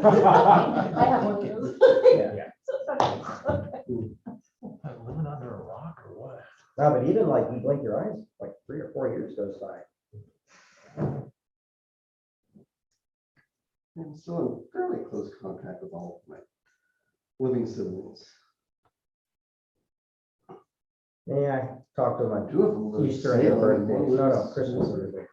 I have one of those. Yeah. Living under a rock or what? No, but even like you blink your eyes, like 3 or 4 years goes by. I'm still in fairly close contact with all of my living siblings. Yeah, I talked to my 2 of them live in Easter and their Salem, birthdays. one No, lives- Christmas and their birthdays.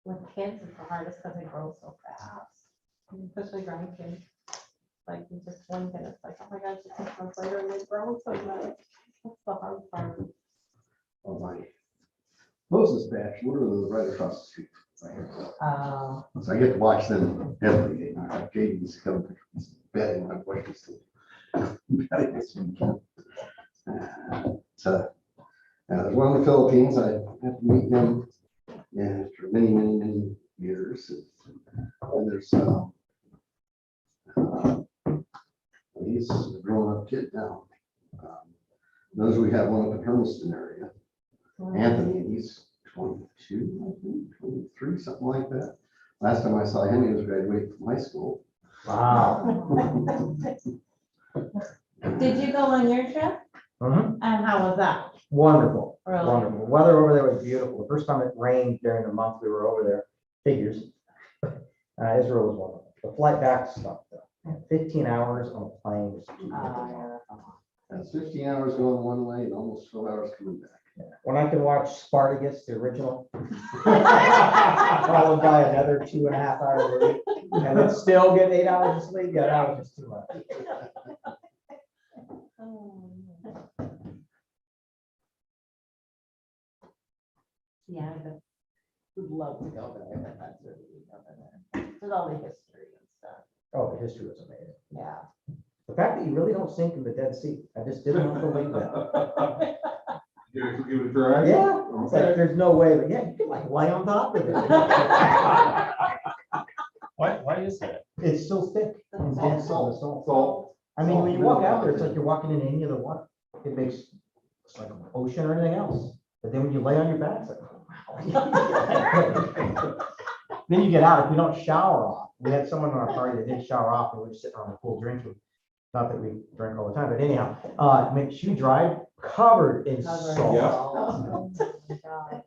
With kids, it's the hardest because they grow so fast, especially grandkids. Like you just blink and it's like, oh my gosh, it's 6 months later and they grow so much. That's the hard part. Oh, my Moses batch, literally right across the street. Right here. So I get to watch them every day. I have Jaden's come to betting my wife is still betting this weekend. So there's one in the Philippines. I have to meet them after many, many, many years. And there's he's a grown-up kid now. Those we have one up in Hermiston area. Anthony, he's 22, I think, 23, something like that. Last time I saw him, he was graduating from high school. Wow. Did you go on your trip? Mhm. And how was that? Wonderful, Really? wonderful. Weather over there was beautiful. The first time it rained during the month we were over there, figures. Israel was wonderful. The flight back sucked though. 15 hours on a plane. Was too long. That's 15 hours going one way and almost 12 hours coming back. When I can watch Spartacus, the original, followed by another 2.5 hours a week, and then still get 8 hours of sleep, yeah, that was just too much. Yeah, I would love to go there, but that's really neat over there. There's all the history and stuff. Oh, the history was amazing. Yeah. The fact that you really don't sink in the Dead Sea, I just didn't believe that. Give it a try? Yeah, it's like, there's no way, but yeah, you can like lay on top of it. Why is that? It's so thick and dense on the salt. Salt. I mean, when you walk out there, it's like you're walking in any other water. It makes, it's like an ocean or anything else. But then when you lay on your back, it's like, oh, wow. Then you get out, if you don't shower off, we had someone on our party that didn't shower off, and we were sitting on the pool drinking. Not that we drink all the time, but anyhow, it makes you drive covered in Covered. salt. Yeah. Oh, my God.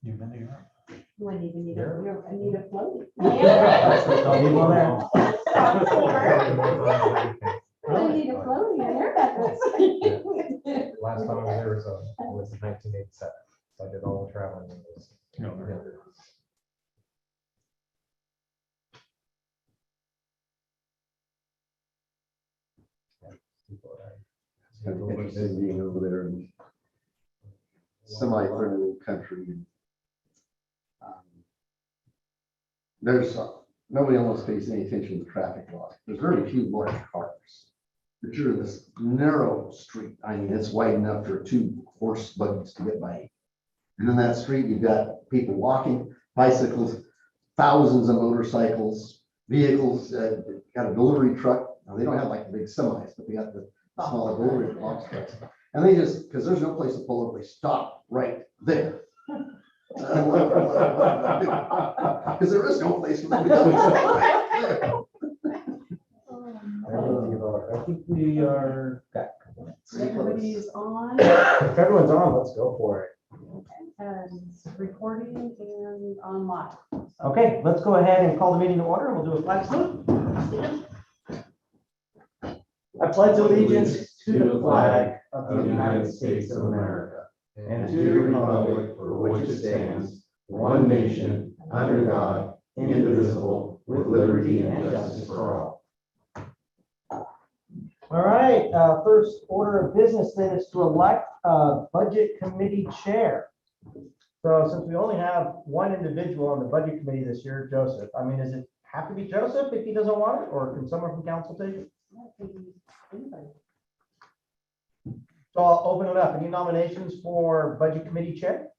You've been to Europe? You wouldn't even need a, I need a float. Don't leave one there. I need a float in your hair. Last time I was there was 1987. So I did all the traveling. in this. No, very It's kind of interesting being over there in semi-friendly country. There's nobody almost pays any attention to traffic laws. There's very few large cars. But you're in this narrow street. I mean, it's wide enough for 2 horse buggies to get by. And in that street, you've got people walking, bicycles, thousands of motorcycles, vehicles, got a delivery truck. Now, they don't have like the big semis, but they got the smaller delivery box trucks. And they just, because there's no place to pull over, they stop right there. Because there is no place for them to go. I think we are back. Everybody's on If everyone's on, let's go for it. and recording and on live. Okay, let's go ahead and call the meeting to order. We'll do a flag salute. I pledge allegiance to the flag of the United States of America and to the republic for which it stands, one nation, under God, indivisible, with liberty and justice for all. All right, first order of business then is to elect a budget committee chair. So since we only have one individual on the budget committee this year, Joseph, I mean, does it have to be Joseph if he doesn't want it, or can someone from council take it? So I'll open it up. Any nominations for budget committee chair?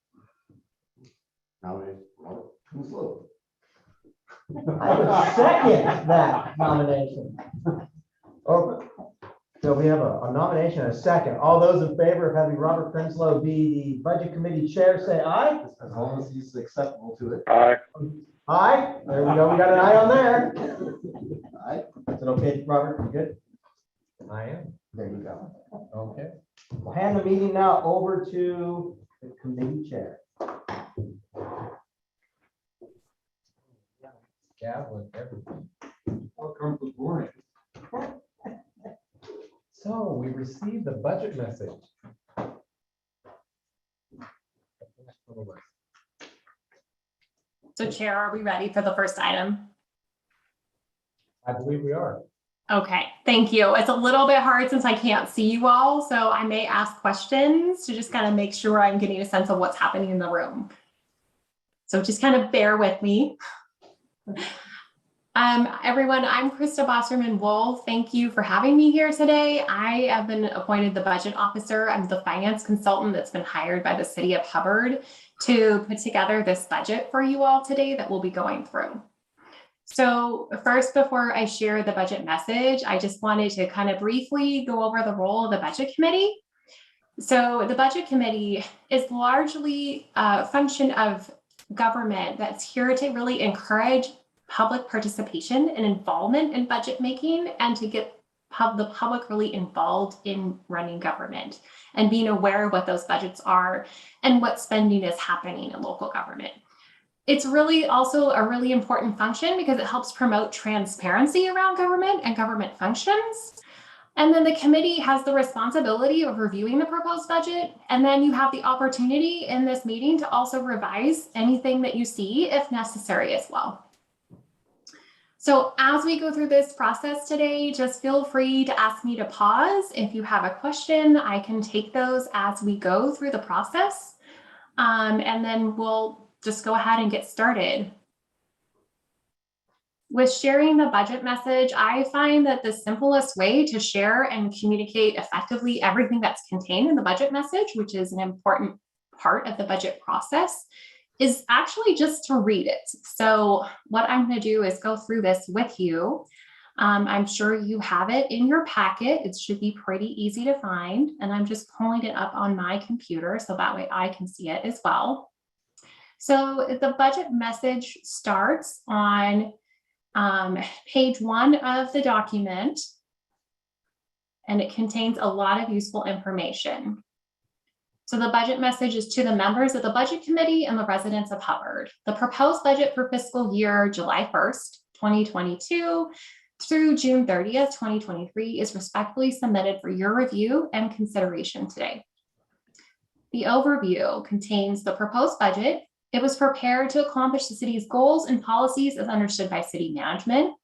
Nominate Robert Winslow. I would second that nomination. Or So we have a nomination and a second. All those in favor of having Robert Prinsloo be the budget committee chair, say aye. As long as he's acceptable to it. Aye. Aye. There we go. We got an aye on there. Aye. Is it okay, Robert? You good? I am. There you go. Okay. We'll hand the meeting now over to the committee chair. Gavel and everything. Welcome to the morning. So we received the budget message. So Chair, are we ready for the first item? I believe we are. Okay, thank you. It's a little bit hard since I can't see you all, so I may ask questions to just kind of make sure I'm getting a sense of what's happening in the room. So just kind of bear with me. Everyone, I'm Krista Bosserman-Wool. Thank you for having me here today. I have been appointed the budget officer. I'm the finance consultant that's been hired by the city of Hubbard to put together this budget for you all today that we'll be going through. So first, before I share the budget message, I just wanted to kind of briefly go over the role of the budget committee. So the budget committee is largely a function of government that's here to really encourage public participation and involvement in budget making and to get the public really involved in running government and being aware of what those budgets are and what spending is happening in local government. It's really also a really important function because it helps promote transparency around government and government functions. And then the committee has the responsibility of reviewing the proposed budget. And then you have the opportunity in this meeting to also revise anything that you see if necessary as well. So as we go through this process today, just feel free to ask me to pause. If you have a question, I can take those as we go through the process. And then we'll just go ahead and get started. With sharing the budget message, I find that the simplest way to share and communicate effectively everything that's contained in the budget message, which is an important part of the budget process, is actually just to read it. So what I'm going to do is go through this with you. I'm sure you have it in your packet. It should be pretty easy to find. And I'm just pulling it up on my computer so that way I can see it as well. So the budget message starts on page 1 of the document, and it contains a lot of useful information. So the budget message is to the members of the Budget Committee and the residents of Hubbard. The proposed budget for fiscal year July 1st, 2022 through June 30th, 2023 is respectfully submitted for your review and consideration today. The overview contains the proposed budget. It was prepared to accomplish the city's goals and policies as understood by city management.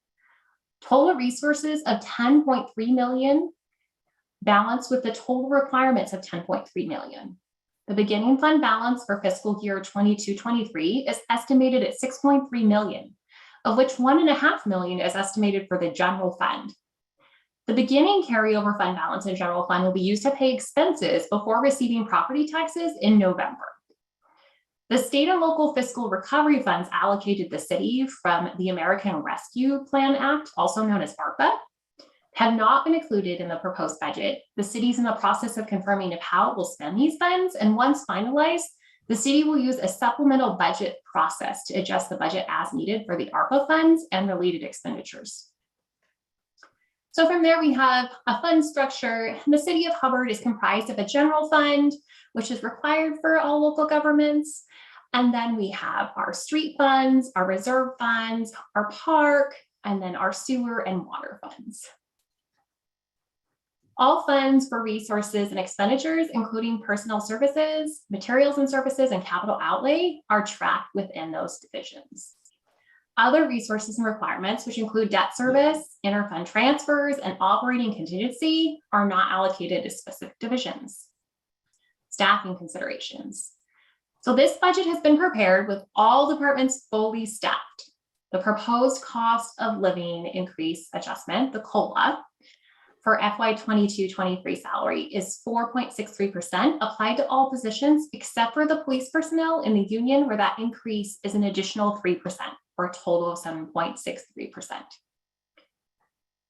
Total resources of 10.3 million, balanced with the total requirements of 10.3 million. The beginning fund balance for fiscal year 22-23 is estimated at 6.3 million, of which 1.5 million is estimated for the general fund. The beginning carryover fund balance in general fund will be used to pay expenses before receiving property taxes in November. The state and local fiscal recovery funds allocated to the city from the American Rescue Plan Act, also known as ARPA, have not been included in the proposed budget. The city's in the process of confirming of how it will spend these funds, and once finalized, the city will use a supplemental budget process to adjust the budget as needed for the ARPA funds and related expenditures. So from there, we have a fund structure. The city of Hubbard is comprised of a general fund, which is required for all local governments. And then we have our street funds, our reserve funds, our park, and then our sewer and water funds. All funds for resources and expenditures, including personnel services, materials and services, and capital outlay, are tracked within those divisions. Other resources and requirements, which include debt service, interfund transfers, and operating contingency, are not allocated to specific divisions. Staffing considerations. So this budget has been prepared with all departments fully staffed. The proposed cost of living increase adjustment, the COLA, for FY 22-23 salary is 4.63% applied to all positions except for the police personnel in the union, where that increase is an additional 3% for a total of 7.63%.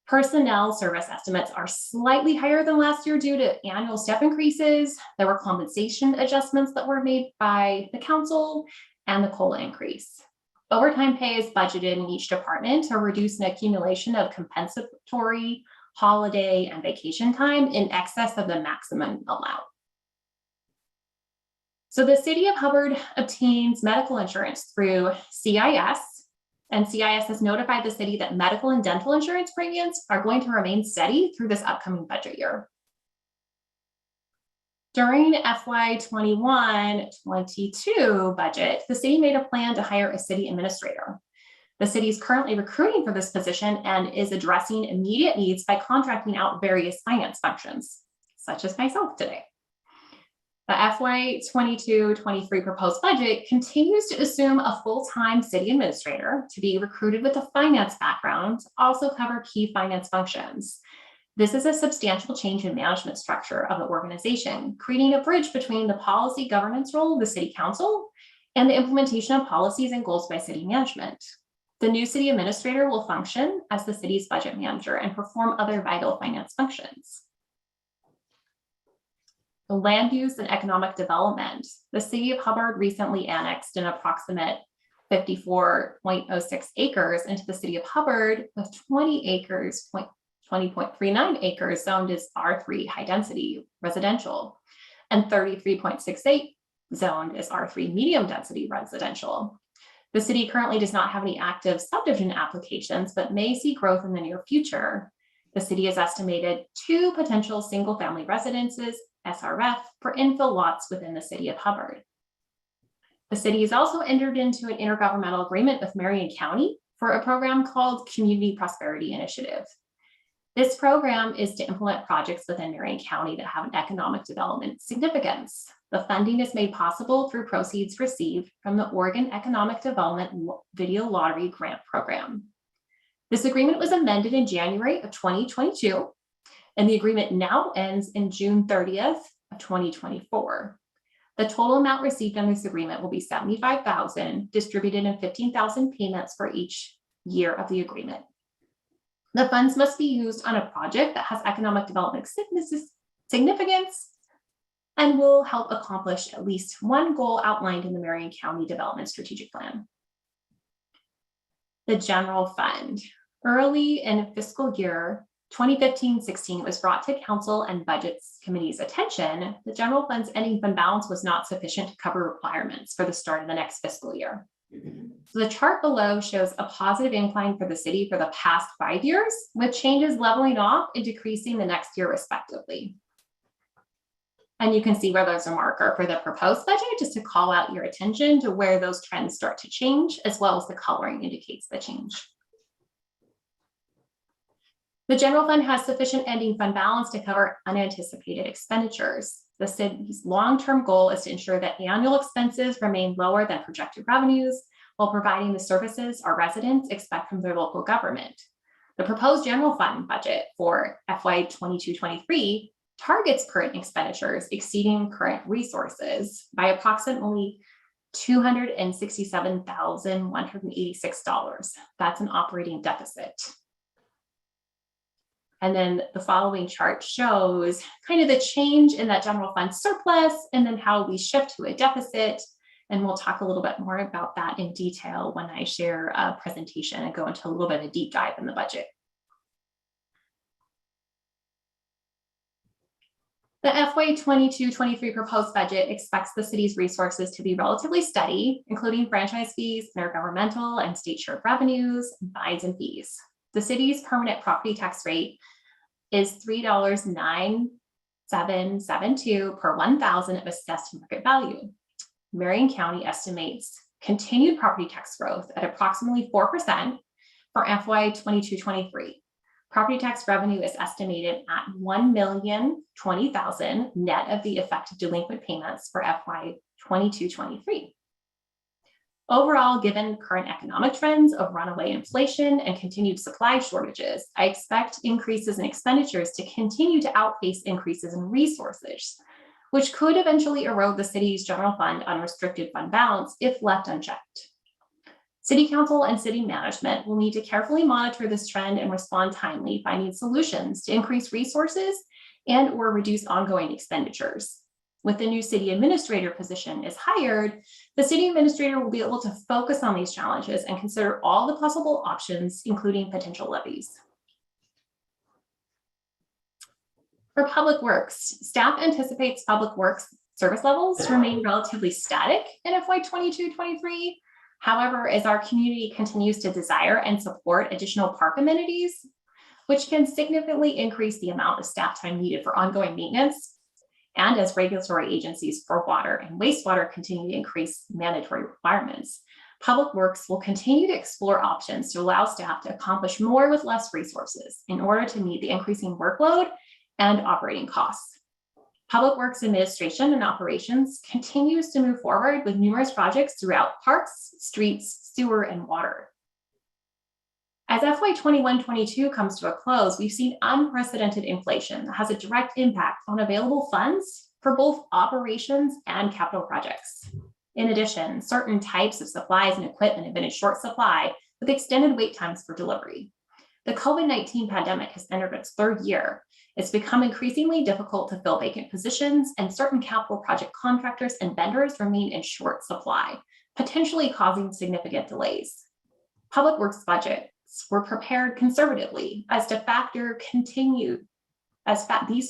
Personnel service estimates are slightly higher than last year due to annual step increases. There were compensation adjustments that were made by the council and the COLA increase. Overtime pay is budgeted in each department to reduce an accumulation of compensatory, holiday, and vacation time in excess of the maximum allowed. So the city of Hubbard obtains medical insurance through CIS, and CIS has notified the city that medical and dental insurance premiums are going to remain steady through this upcoming budget year. During FY 21-22 budget, the city made a plan to hire a city administrator. The city is currently recruiting for this position and is addressing immediate needs by contracting out various finance functions, such as myself today. The FY 22-23 proposed budget continues to assume a full-time city administrator to be recruited with a finance background to also cover key finance functions. This is a substantial change in management structure of the organization, creating a bridge between the policy governance role of the city council and the implementation of policies and goals by city management. The new city administrator will function as the city's budget manager and perform other vital finance functions. The land use and economic development. The city of Hubbard recently annexed an approximate 54.06 acres into the city of Hubbard, with 20.39 acres zoned as R3 high density residential and 33.68 zoned as R3 medium density residential. The city currently does not have any active subdivision applications, but may see growth in the near future. The city has estimated 2 potential single family residences, SRF, for infill lots within the city of Hubbard. The city has also entered into an intergovernmental agreement with Marion County for a program called Community Prosperity Initiative. This program is to implement projects within Marion County that have an economic development significance. The funding is made possible through proceeds received from the Oregon Economic Development Video Lottery Grant Program. This agreement was amended in January of 2022, and the agreement now ends in June 30th of 2024. The total amount received under this agreement will be $75,000, distributed in 15,000 payments for each year of the agreement. The funds must be used on a project that has economic development significance and will help accomplish at least one goal outlined in the Marion County Development Strategic Plan. The general fund. Early in fiscal year 2015-16, it was brought to council and budgets committee's attention. The general fund's ending fund balance was not sufficient to cover requirements for the start of the next fiscal year. So the chart below shows a positive incline for the city for the past 5 years, with changes leveling off and decreasing the next year respectively. And you can see where there's a marker for the proposed budget, just to call out your attention to where those trends start to change, as well as the coloring indicates the change. The general fund has sufficient ending fund balance to cover unanticipated expenditures. The city's long-term goal is to ensure that annual expenses remain lower than projected revenues while providing the services our residents expect from their local government. The proposed general fund budget for FY 22-23 targets current expenditures exceeding current resources by approximately $267,186. That's an operating deficit. And then the following chart shows kind of the change in that general fund surplus and then how we shift to a deficit. And we'll talk a little bit more about that in detail when I share a presentation and go into a little bit of a deep dive in the budget. The FY 22-23 proposed budget expects the city's resources to be relatively steady, including franchise fees, intergovernmental and state shared revenues, fines and fees. The city's permanent property tax rate is $3.9772 per 1,000 of assessed market value. Marion County estimates continued property tax growth at approximately 4% for FY 22-23. Property tax revenue is estimated at $1,020,000 net of the effective delinquent payments for FY 22-23. Overall, given current economic trends of runaway inflation and continued supply shortages, I expect increases in expenditures to continue to outpace increases in resources, which could eventually erode the city's general fund unrestricted fund balance if left unchecked. City Council and city management will need to carefully monitor this trend and respond timely, finding solutions to increase resources and or reduce ongoing expenditures. With the new city administrator position is hired, the city administrator will be able to focus on these challenges and consider all the possible options, including potential levies. For Public Works, staff anticipates Public Works service levels to remain relatively static in FY 22-23. However, as our community continues to desire and support additional park amenities, which can significantly increase the amount of staff time needed for ongoing maintenance, and as regulatory agencies for water and wastewater continue to increase mandatory requirements, Public Works will continue to explore options to allow staff to accomplish more with less resources in order to meet the increasing workload and operating costs. Public Works Administration and Operations continues to move forward with numerous projects throughout parks, streets, sewer, and water. As FY 21-22 comes to a close, we've seen unprecedented inflation that has a direct impact on available funds for both operations and capital projects. In addition, certain types of supplies and equipment have been in short supply with extended wait times for delivery. The COVID-19 pandemic has entered its third year. It's become increasingly difficult to fill vacant positions, and certain capital project contractors and vendors remain in short supply, potentially causing significant delays. Public Works budgets were prepared conservatively as these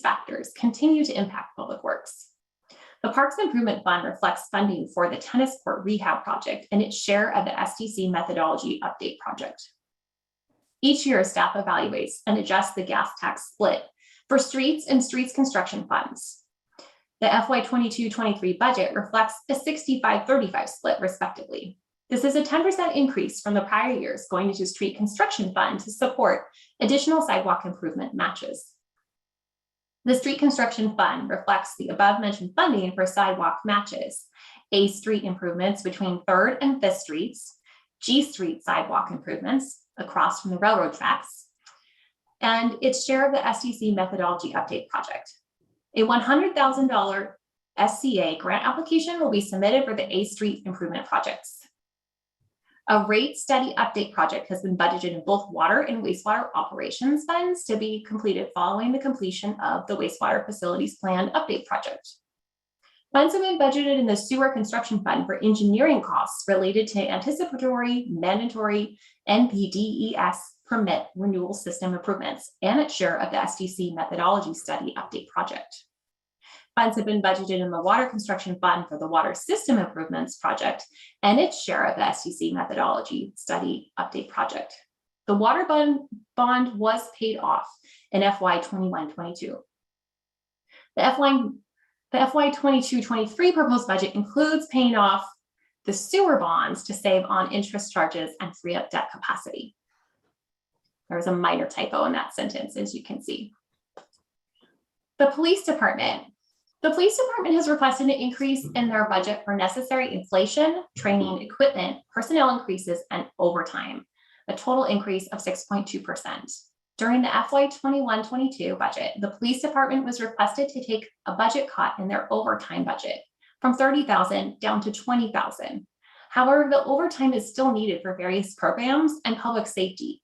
factors continue to impact Public Works. The Parks Improvement Fund reflects funding for the tennis court rehab project and its share of the STC methodology update project. Each year, staff evaluates and adjusts the gas tax split for streets and streets construction funds. The FY 22-23 budget reflects a 65-35 split respectively. This is a 10% increase from the prior years going into street construction fund to support additional sidewalk improvement matches. The street construction fund reflects the above mentioned funding for sidewalk matches, A Street improvements between 3rd and 5th Streets, G Street sidewalk improvements across from the railroad tracks, and its share of the STC methodology update project. A $100,000 SCA grant application will be submitted for the A Street improvement projects. A rate study update project has been budgeted in both water and wastewater operations funds to be completed following the completion of the wastewater facilities plan update project. Funds have been budgeted in the sewer construction fund for engineering costs related to anticipatory mandatory NPDES permit renewal system improvements and its share of the STC methodology study update project. Funds have been budgeted in the water construction fund for the water system improvements project and its share of the STC methodology study update project. The water bond was paid off in FY 21-22. The FY 22-23 proposed budget includes paying off the sewer bonds to save on interest charges and free up debt capacity. There was a minor typo in that sentence, as you can see. The police department. The police department has requested an increase in their budget for necessary inflation, training, equipment, personnel increases, and overtime, a total increase of 6.2%. During the FY 21-22 budget, the police department was requested to take a budget cut in their overtime budget from $30,000 down to $20,000. However, the overtime is still needed for various programs and public safety.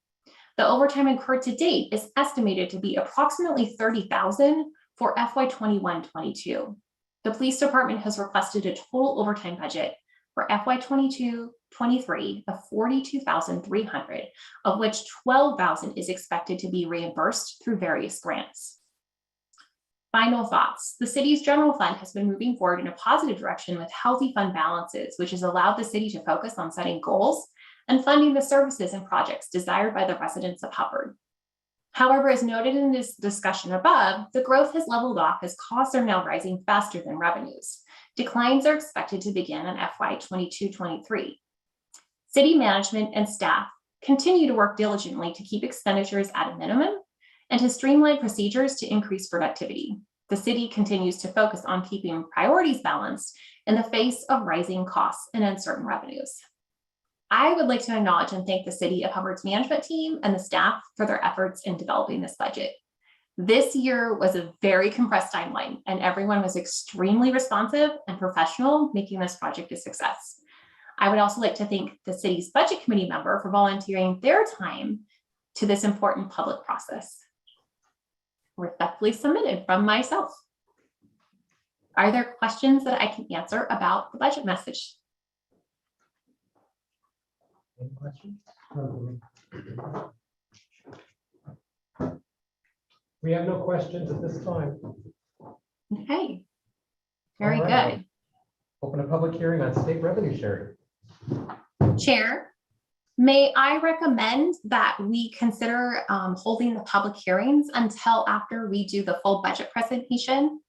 The overtime incurred to date is estimated to be approximately $30,000 for FY 21-22. The police department has requested a total overtime budget for FY 22-23 of $42,300, of which $12,000 is expected to be reimbursed through various grants. Final thoughts. The city's general fund has been moving forward in a positive direction with healthy fund balances, which has allowed the city to focus on setting goals and funding the services and projects desired by the residents of Hubbard. However, as noted in this discussion above, the growth has leveled off as costs are now rising faster than revenues. Declines are expected to begin in FY 22-23. City management and staff continue to work diligently to keep expenditures at a minimum and to streamline procedures to increase productivity. The city continues to focus on keeping priorities balanced in the face of rising costs and uncertain revenues. I would like to acknowledge and thank the City of Hubbard's management team and the staff for their efforts in developing this budget. This year was a very compressed timeline, and everyone was extremely responsive and professional, making this project a success. I would also like to thank the city's budget committee member for volunteering their time to this important public process. Respectfully submitted from myself. Are there questions that I can answer about the budget message? Any questions? We have no questions at this time. Okay. Very All right. good. Open a public hearing on state revenue sharing. Chair, may I recommend that we consider holding the public hearings until after we do the full budget presentation?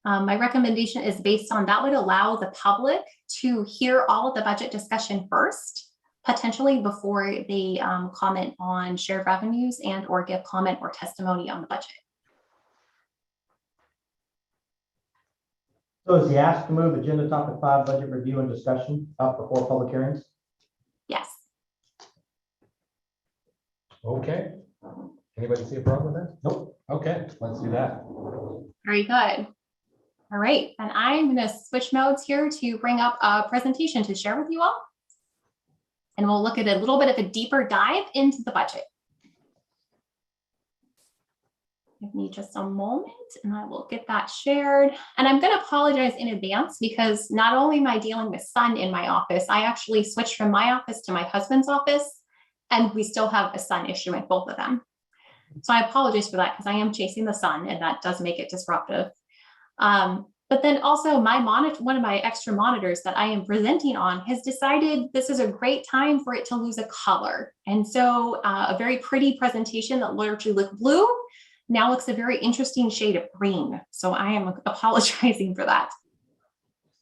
My recommendation is based on that would allow the public to hear all of the budget discussion first, potentially before they comment on shared revenues and or give comment or testimony on the budget. So is the ask to move agenda topic 5, budget review and discussion up before public hearings? Yes. Okay. Anybody see a problem with that? Nope. Okay, let's do that. Very good. All right, and I'm going to switch modes here to bring up a presentation to share with you all. And we'll look at a little bit of a deeper dive into the budget. Give me just a moment and I will get that shared. And I'm going to apologize in advance because not only am I dealing with sun in my office, I actually switched from my office to my husband's office, and we still have a sun issue in both of them. So I apologize for that because I am chasing the sun and that does make it disruptive. But then also my monitor, one of my extra monitors that I am presenting on has decided this is a great time for it to lose a color. And so a very pretty presentation that largely looked blue now looks a very interesting shade of green. So I am apologizing for that.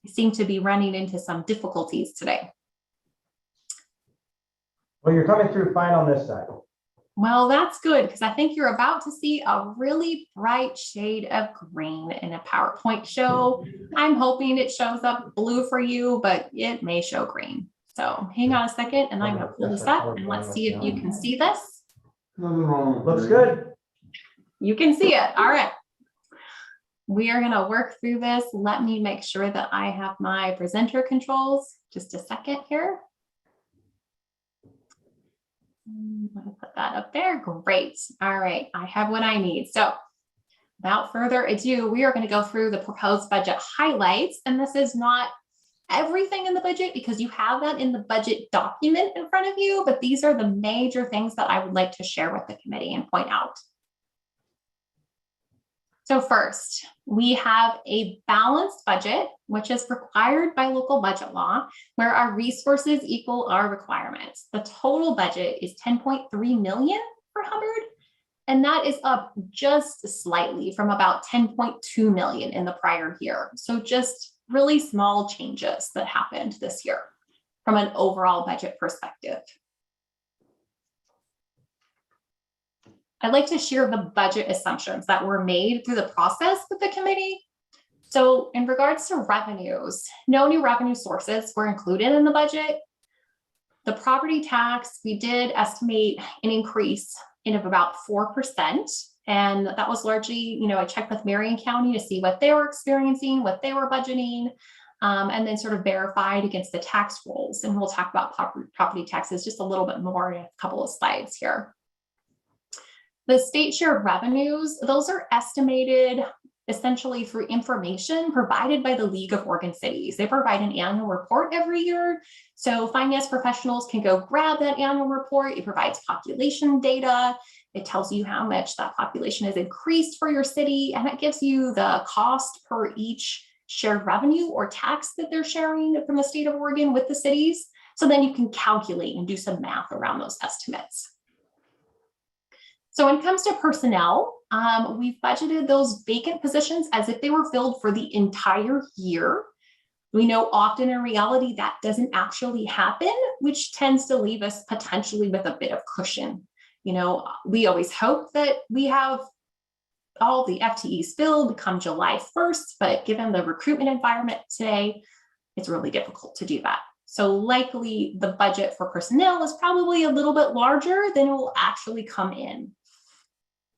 I seem to be running into some difficulties today. Well, you're coming through fine on this side. Well, that's good because I think you're about to see a really bright shade of green in a PowerPoint show. I'm hoping it shows up blue for you, but it may show green. So hang on a second and I'm going to pull this up and let's see if you can see this. Nothing wrong with Looks it. good. You can see it. All right. We are going to work through this. Let me make sure that I have my presenter controls. Just a second here. I'm going to put that up there. Great. All right. I have what I need. So without further ado, we are going to go through the proposed budget highlights. And this is not everything in the budget because you have that in the budget document in front of you, but these are the major things that I would like to share with the committee and point out. So first, we have a balanced budget, which is required by local budget law, where our resources equal our requirements. The total budget is 10.3 million for Hubbard, and that is up just slightly from about 10.2 million in the prior year. So just really small changes that happened this year from an overall budget perspective. I'd like to share the budget assumptions that were made through the process with the committee. So in regards to revenues, no new revenue sources were included in the budget. The property tax, we did estimate an increase in of about 4%. And that was largely, I checked with Marion County to see what they were experiencing, what they were budgeting, and then sort of verified against the tax rolls. And we'll talk about property taxes just a little bit more in a couple of slides here. The state shared revenues, those are estimated essentially through information provided by the League of Oregon Cities. They provide an annual report every year. So finance professionals can go grab that annual report. It provides population data. It tells you how much that population has increased for your city, and it gives you the cost per each shared revenue or tax that they're sharing from the state of Oregon with the cities. So then you can calculate and do some math around those estimates. So when it comes to personnel, we've budgeted those vacant positions as if they were filled for the entire year. We know often in reality that doesn't actually happen, which tends to leave us potentially with a bit of cushion. We always hope that we have all the FTEs filled come July 1st, but given the recruitment environment today, it's really difficult to do that. So likely the budget for personnel is probably a little bit larger than it will actually come in.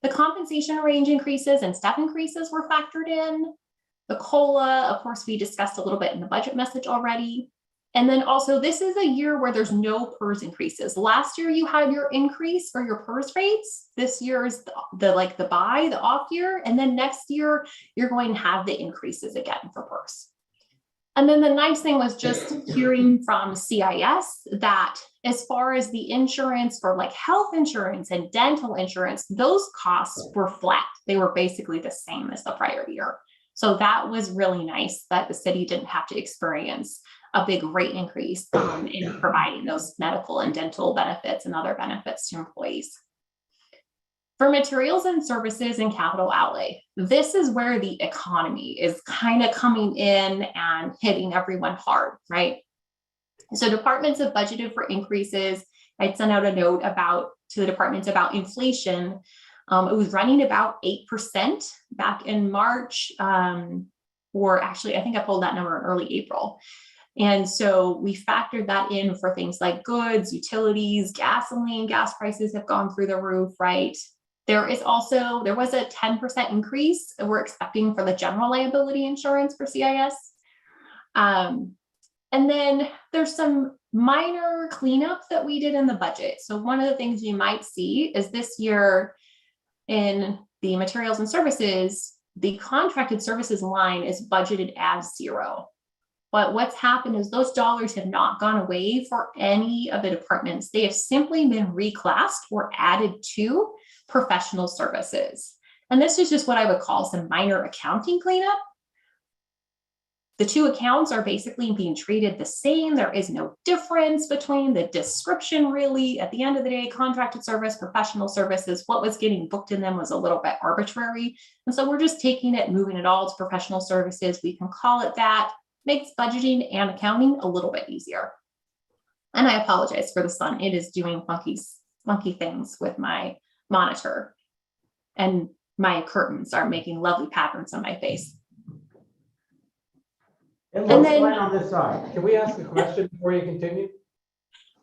The compensation range increases and step increases were factored in. The COLA, of course, we discussed a little bit in the budget message already. And then also, this is a year where there's no PERS increases. Last year you had your increase for your PERS rates. This year is the off year. And then next year, you're going to have the increases again for PERS. And then the nice thing was just hearing from CIS that as far as the insurance for like health insurance and dental insurance, those costs were flat. They were basically the same as the prior year. So that was really nice that the city didn't have to experience a big rate increase in providing those medical and dental benefits and other benefits to employees. For materials and services and capital outlay, this is where the economy is kind of coming in and hitting everyone hard, right? So departments have budgeted for increases. I'd sent out a note to the departments about inflation. It was running about 8% back in March, or actually, I think I pulled that number in early April. And so we factored that in for things like goods, utilities, gasoline, gas prices have gone through the roof, right? There was a 10% increase we're expecting for the general liability insurance for CIS. And then there's some minor cleanup that we did in the budget. So one of the things you might see is this year in the materials and services, the contracted services line is budgeted as 0. But what's happened is those dollars have not gone away for any of the departments. They have simply been reclassed or added to professional services. And this is just what I would call some minor accounting cleanup. The two accounts are basically being treated the same. There is no difference between the description, really. At the end of the day, contracted service, professional services, what was getting booked in them was a little bit arbitrary. And so we're just taking it, moving it all to professional services. We can call it that. Makes budgeting and accounting a little bit easier. And I apologize for the sun. It is doing funky things with my monitor. And my curtains are making lovely patterns on my face. It And looks then- fine on this side. Can we ask a question before you continue?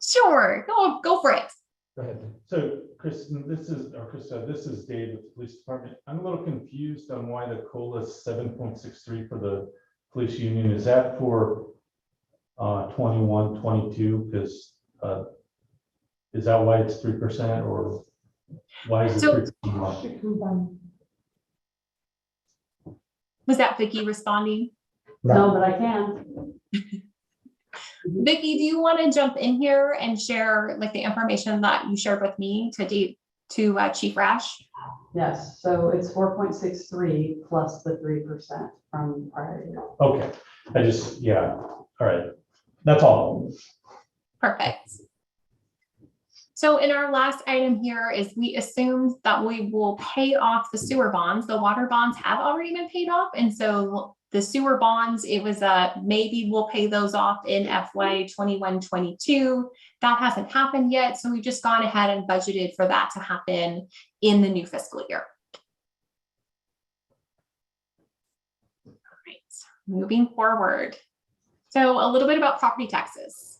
Sure, go for it. Go ahead. So Kristen, this is Dave with the police department. I'm a little confused on why the COLA is 7.63 for the police union. Is that for 21, 22? Because is that why it's 3%, or why is it So- 3%? Was that Vicky responding? No, but I can. Vicky, do you want to jump in here and share like the information that you shared with me to Chief Rash? Yes, so it's 4.63 plus the 3% from prior year. Okay, all right. That's all. Perfect. So in our last item here is we assumed that we will pay off the sewer bonds. The water bonds have already been paid off. And so the sewer bonds, it was maybe we'll pay those off in FY 21-22. That hasn't happened yet. So we've just gone ahead and budgeted for that to happen in the new fiscal year. All right, moving forward. So a little bit about property taxes.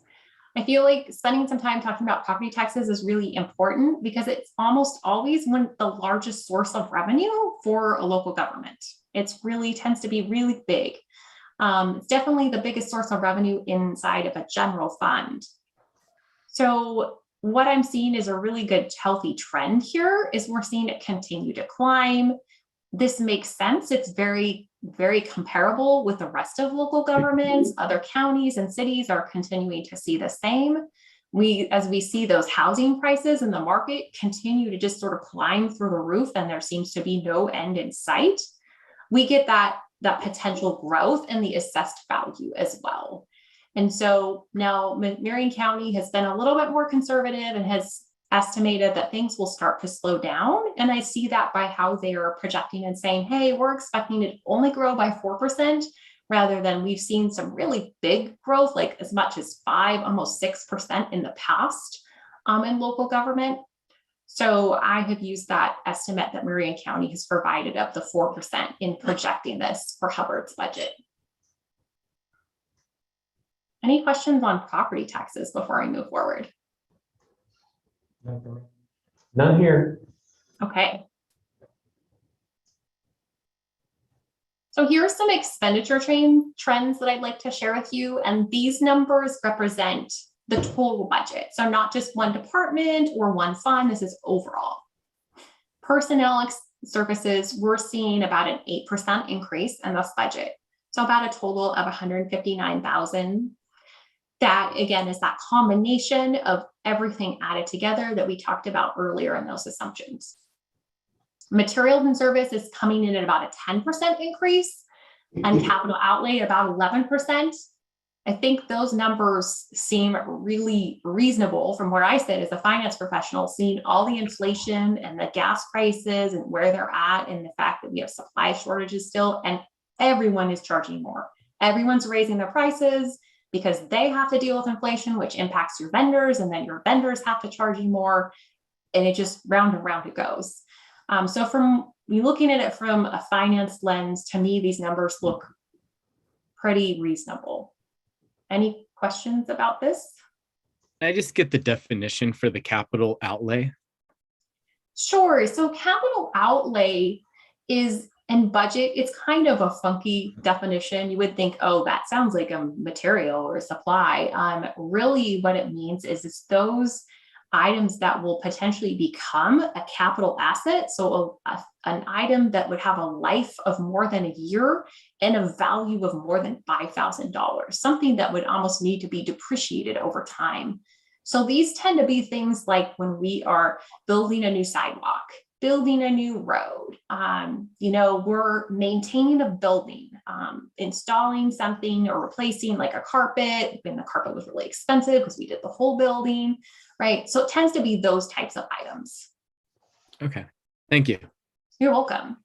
I feel like spending some time talking about property taxes is really important because it's almost always the largest source of revenue for a local government. It's really tends to be really big. It's definitely the biggest source of revenue inside of a general fund. So what I'm seeing is a really good, healthy trend here is we're seeing it continue to climb. This makes sense. It's very, very comparable with the rest of local governments. Other counties and cities are continuing to see the same. As we see those housing prices in the market continue to just sort of climb through the roof and there seems to be no end in sight, we get that potential growth in the assessed value as well. And so now Marion County has been a little bit more conservative and has estimated that things will start to slow down. And I see that by how they are projecting and saying, hey, we're expecting it to only grow by 4%, rather than we've seen some really big growth, like as much as 5, almost 6% in the past in local government. So I have used that estimate that Marion County has provided of the 4% in projecting this for Hubbard's budget. Any questions on property taxes before I move forward? None here. Okay. So here are some expenditure trends that I'd like to share with you. And these numbers represent the total budget. So not just one department or one fund, this is overall. Personnel services, we're seeing about an 8% increase in this budget. So about a total of 159,000. That again is that combination of everything added together that we talked about earlier in those assumptions. Materials and service is coming in at about a 10% increase, and capital outlay about 11%. I think those numbers seem really reasonable from where I sit as a finance professional, seeing all the inflation and the gas prices and where they're at, and the fact that we have supply shortages still, and everyone is charging more. Everyone's raising their prices because they have to deal with inflation, which impacts your vendors, and then your vendors have to charge you more, and it just round and round it goes. So from me looking at it from a finance lens, to me, these numbers look pretty reasonable. Any questions about this? Can I just get the definition for the capital outlay? Sure. So capital outlay is in budget. It's kind of a funky definition. You would think, oh, that sounds like a material or a supply. Really what it means is it's those items that will potentially become a capital asset. So an item that would have a life of more than a year and a value of more than $5,000, something that would almost need to be depreciated over time. So these tend to be things like when we are building a new sidewalk, building a new road, we're maintaining a building, installing something or replacing like a carpet, when the carpet was really expensive because we did the whole building, right? So it tends to be those types of items. Okay, thank you. You're welcome.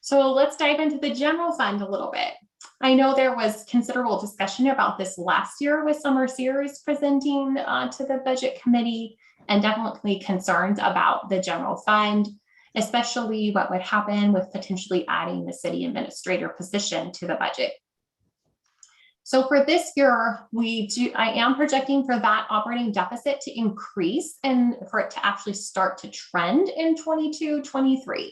So let's dive into the general fund a little bit. I know there was considerable discussion about this last year with Summer Sears presenting to the budget committee, and definitely concerns about the general fund, especially what would happen with potentially adding the city administrator position to the budget. So for this year, I am projecting for that operating deficit to increase and for it to actually start to trend in 22-23.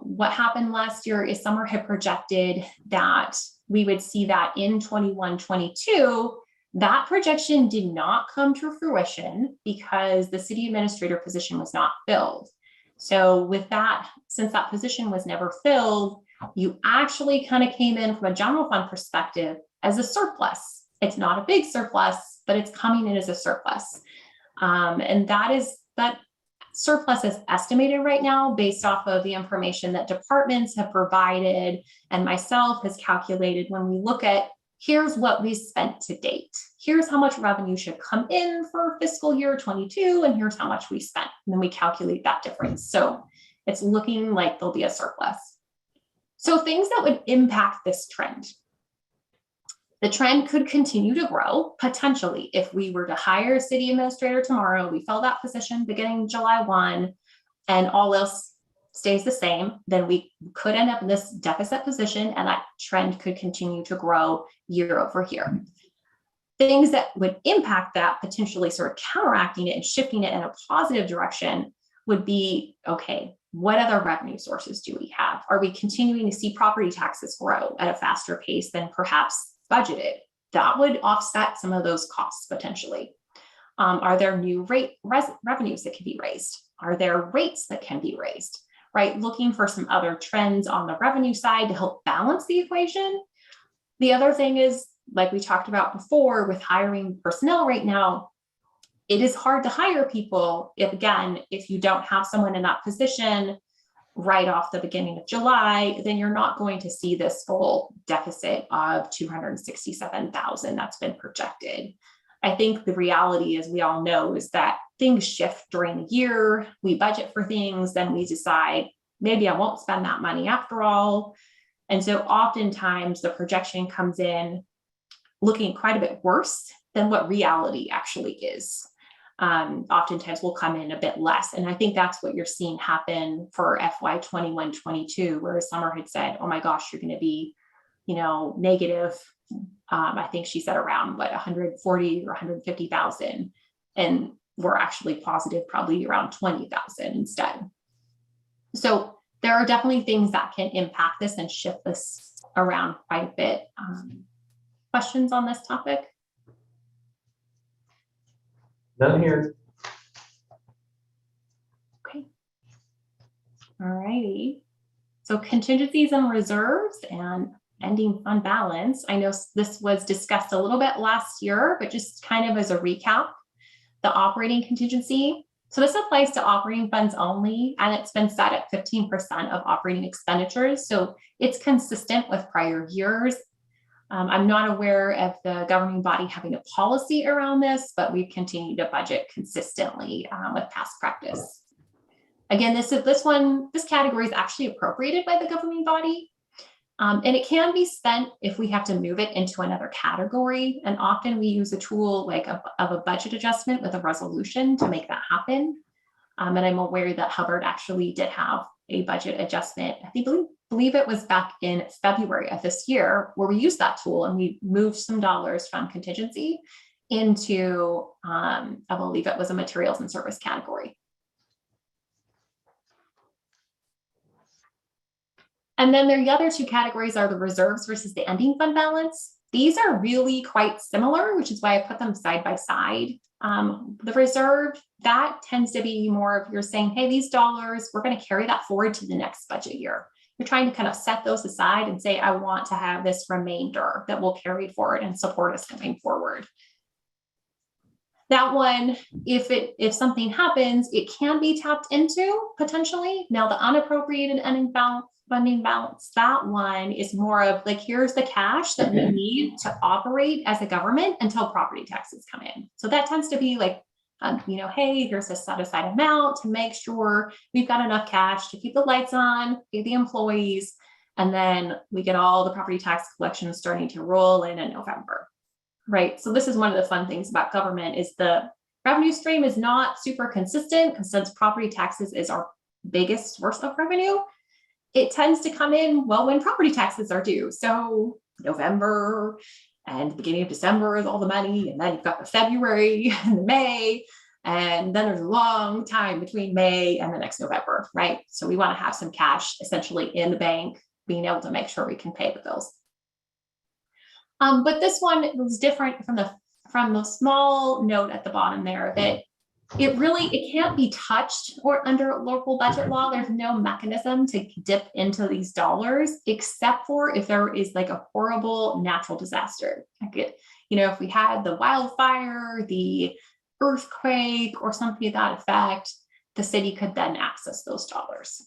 What happened last year is Summer had projected that we would see that in 21-22. That projection did not come to fruition because the city administrator position was not filled. So with that, since that position was never filled, you actually kind of came in from a general fund perspective as a surplus. It's not a big surplus, but it's coming in as a surplus. And that surplus is estimated right now based off of the information that departments have provided and myself has calculated. When we look at, here's what we spent to date, here's how much revenue should come in for fiscal year 22, and here's how much we spent. And then we calculate that difference. So it's looking like there'll be a surplus. So things that would impact this trend. The trend could continue to grow potentially if we were to hire a city administrator tomorrow, we fill that position beginning July 1, and all else stays the same, then we could end up in this deficit position, and that trend could continue to grow year over year. Things that would impact that, potentially sort of counteracting it and shifting it in a positive direction, would be, okay, what other revenue sources do we have? Are we continuing to see property taxes grow at a faster pace than perhaps budgeted? That would offset some of those costs potentially. Are there new revenues that can be raised? Are there rates that can be raised, right? Looking for some other trends on the revenue side to help balance the equation. The other thing is, like we talked about before with hiring personnel right now, it is hard to hire people if you don't have someone in that position right off the beginning of July, then you're not going to see this full deficit of 267,000 that's been projected. I think the reality, as we all know, is that things shift during the year. We budget for things, then we decide, maybe I won't spend that money after all. And so oftentimes the projection comes in looking quite a bit worse than what reality actually is. Oftentimes will come in a bit less. And I think that's what you're seeing happen for FY 21-22, where Summer had said, oh my gosh, you're going to be, negative. I think she said around 140 or 150,000. And we're actually positive, probably around 20,000 instead. So there are definitely things that can impact this and shift this around quite a bit. Questions on this topic? None here. Okay. All righty. So contingencies and reserves and ending fund balance. I know this was discussed a little bit last year, but just kind of as a recap, the operating contingency. So this applies to operating funds only, and it's been set at 15% of operating expenditures. So it's consistent with prior years. I'm not aware of the governing body having a policy around this, but we've continued to budget consistently with past practice. Again, this category is actually appropriated by the governing body. And it can be spent if we have to move it into another category. And often we use a tool like of a budget adjustment with a resolution to make that happen. And I'm aware that Hubbard actually did have a budget adjustment. I believe it was back in February of this year where we used that tool and we moved some dollars from contingency into, I believe it was a materials and service category. And then the other two categories are the reserves versus the ending fund balance. These are really quite similar, which is why I put them side by side. The reserve, that tends to be more of you're saying, hey, these dollars, we're going to carry that forward to the next budget year. You're trying to kind of set those aside and say, I want to have this remainder that will carry forward and support us going forward. That one, if something happens, it can be tapped into potentially. Now the unappropriated ending funding balance, that one is more of like, here's the cash that we need to operate as a government until property taxes come in. So that tends to be like, hey, here's a set aside amount to make sure we've got enough cash to keep the lights on, pay the employees, and then we get all the property tax collections starting to roll in November, right? So this is one of the fun things about government is the revenue stream is not super consistent because since property taxes is our biggest source of revenue, it tends to come in, well, when property taxes are due. So November and the beginning of December is all the money. And then you've got the February and the May. And then there's a long time between May and the next November, right? So we want to have some cash essentially in the bank, being able to make sure we can pay the bills. But this one was different from the small note at the bottom there that it can't be touched or under local budget law. There's no mechanism to dip into these dollars except for if there is like a horrible natural disaster. Like if we had the wildfire, the earthquake, or something of that effect, the city could then access those dollars.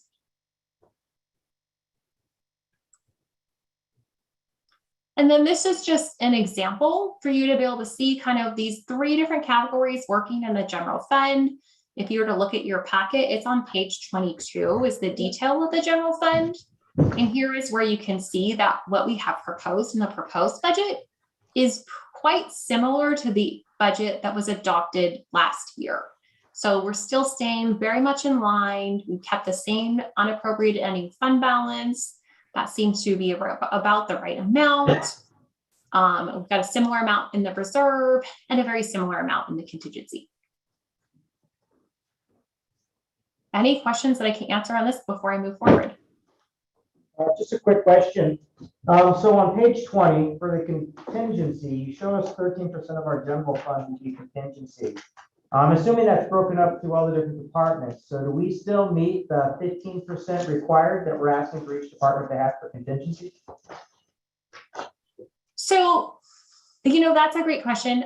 And then this is just an example for you to be able to see kind of these three different categories working in the general fund. If you were to look at your packet, it's on page 22 is the detail of the general fund. And here is where you can see that what we have proposed in the proposed budget is quite similar to the budget that was adopted last year. So we're still staying very much in line. We kept the same unappropriated ending fund balance. That seems to be about the right amount. We've got a similar amount in the reserve and a very similar amount in the contingency. Any questions that I can answer on this before I move forward? Just a quick question. So on page 20 for the contingency, you show us 13% of our general fund will be contingency. I'm assuming that's broken up through all the different departments. So do we still meet the 15% required that we're asking for each department to have for contingency? So, that's a great question.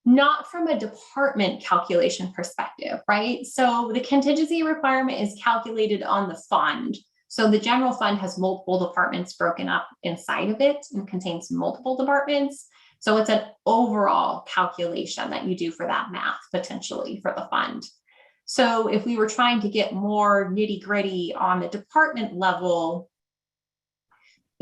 Not from a department calculation perspective, right? So the contingency requirement is calculated on the fund. So the general fund has multiple departments broken up inside of it and contains multiple departments. So it's an overall calculation that you do for that math potentially for the fund. So if we were trying to get more nitty gritty on the department level,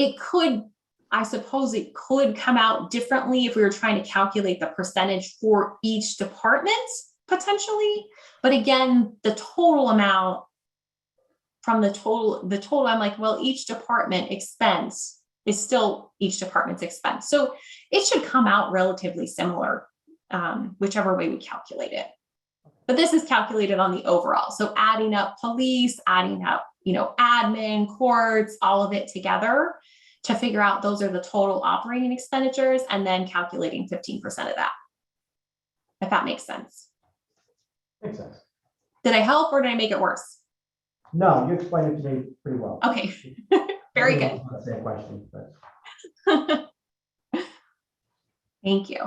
I suppose it could come out differently if we were trying to calculate the percentage for each department potentially. But again, the total amount from the total, I'm like, well, each department expense is still each department's expense. So it should come out relatively similar, whichever way we calculate it. But this is calculated on the overall. So adding up police, adding up, admin, courts, all of it together to figure out those are the total operating expenditures and then calculating 15% of that. If that makes sense. Makes sense. Did I help or did I make it worse? No, you explained it to me pretty well. Okay, very good. Same question, but. Thank you.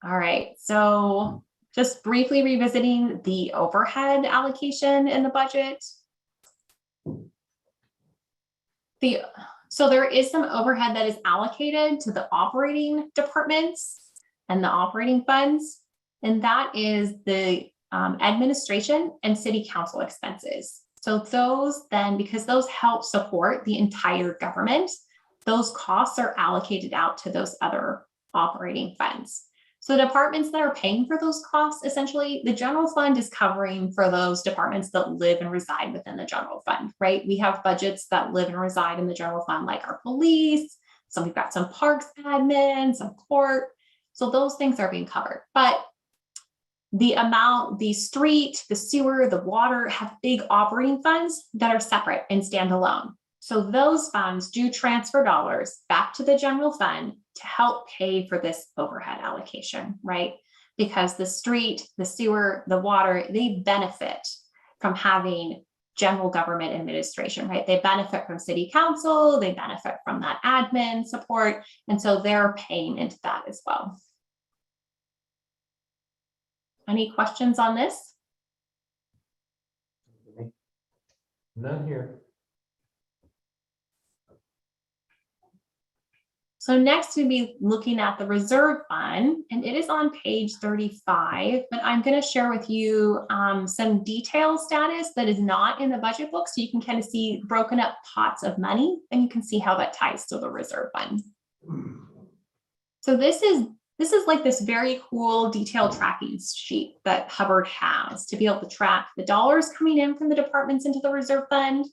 All right, so just briefly revisiting the overhead allocation in the budget. So there is some overhead that is allocated to the operating departments and the operating funds, and that is the administration and city council expenses. So those then, because those help support the entire government, those costs are allocated out to those other operating funds. So departments that are paying for those costs, essentially, the general fund is covering for those departments that live and reside within the general fund, right? We have budgets that live and reside in the general fund, like our police, we've got some parks admin, some court. So those things are being covered. But the amount, the street, the sewer, the water have big operating funds that are separate and standalone. So those funds do transfer dollars back to the general fund to help pay for this overhead allocation, right? Because the street, the sewer, the water, they benefit from having general government administration, right? They benefit from city council, they benefit from that admin support, and so they're paying into that as well. Any questions on this? None here. So next we'd be looking at the reserve fund, and it is on page 35, but I'm going to share with you some detailed status that is not in the budget book, so you can kind of see broken up pots of money, and you can see how that ties to the reserve fund. So this is like this very cool detailed tracking sheet that Hubbard has to be able to track the dollars coming in from the departments into the reserve fund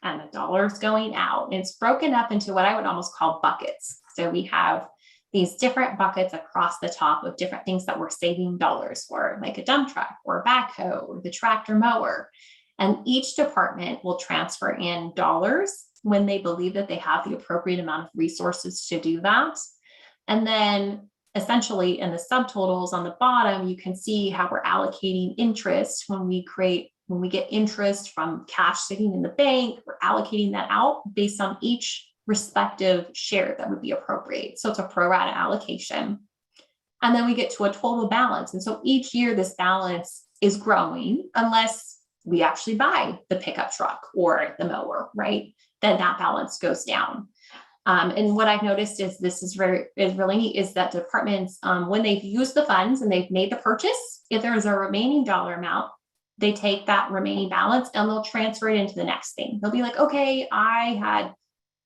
and the dollars going out. And it's broken up into what I would almost call buckets. So we have these different buckets across the top of different things that we're saving dollars for, like a dump truck or a backhoe or the tractor mower. And each department will transfer in dollars when they believe that they have the appropriate amount of resources to do that. And then essentially in the subtotals on the bottom, you can see how we're allocating interest when we get interest from cash sitting in the bank, we're allocating that out based on each respective share that would be appropriate. So it's a pro rata allocation. And then we get to a total balance. And so each year this balance is growing unless we actually buy the pickup truck or the mower, right? Then that balance goes down. And what I've noticed is this is really neat is that departments, when they've used the funds and they've made the purchase, if there's a remaining dollar amount, they take that remaining balance and they'll transfer it into the next thing. They'll be like, okay, I had,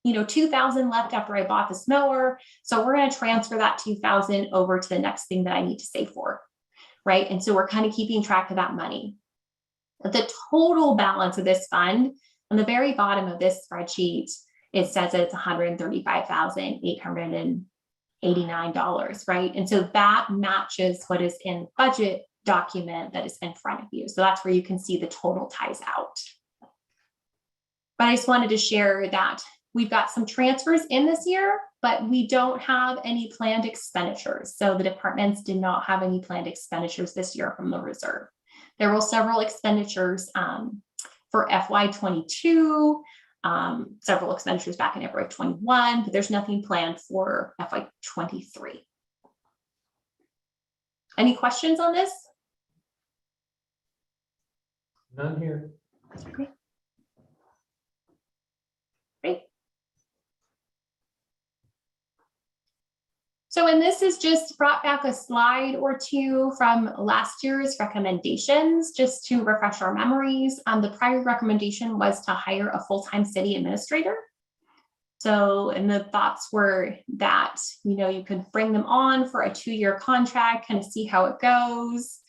$2,000 left after I bought this mower. So we're going to transfer that $2,000 over to the next thing that I need to save for, right? And so we're kind of keeping track of that money. The total balance of this fund on the very bottom of this spreadsheet, it says that it's $135,889, right? And so that matches what is in the budget document that is in front of you. So that's where you can see the total ties out. But I just wanted to share that we've got some transfers in this year, but we don't have any planned expenditures. So the departments did not have any planned expenditures this year from the reserve. There were several expenditures for FY22, several expenditures back in FY21, but there's nothing planned for FY23. Any questions on this? None here. Okay. Great. So, and this is just brought back a slide or two from last year's recommendations, just to refresh our memories. The prior recommendation was to hire a full-time city administrator. So, and the thoughts were that, you could bring them on for a 2-year contract, kind of see how it goes,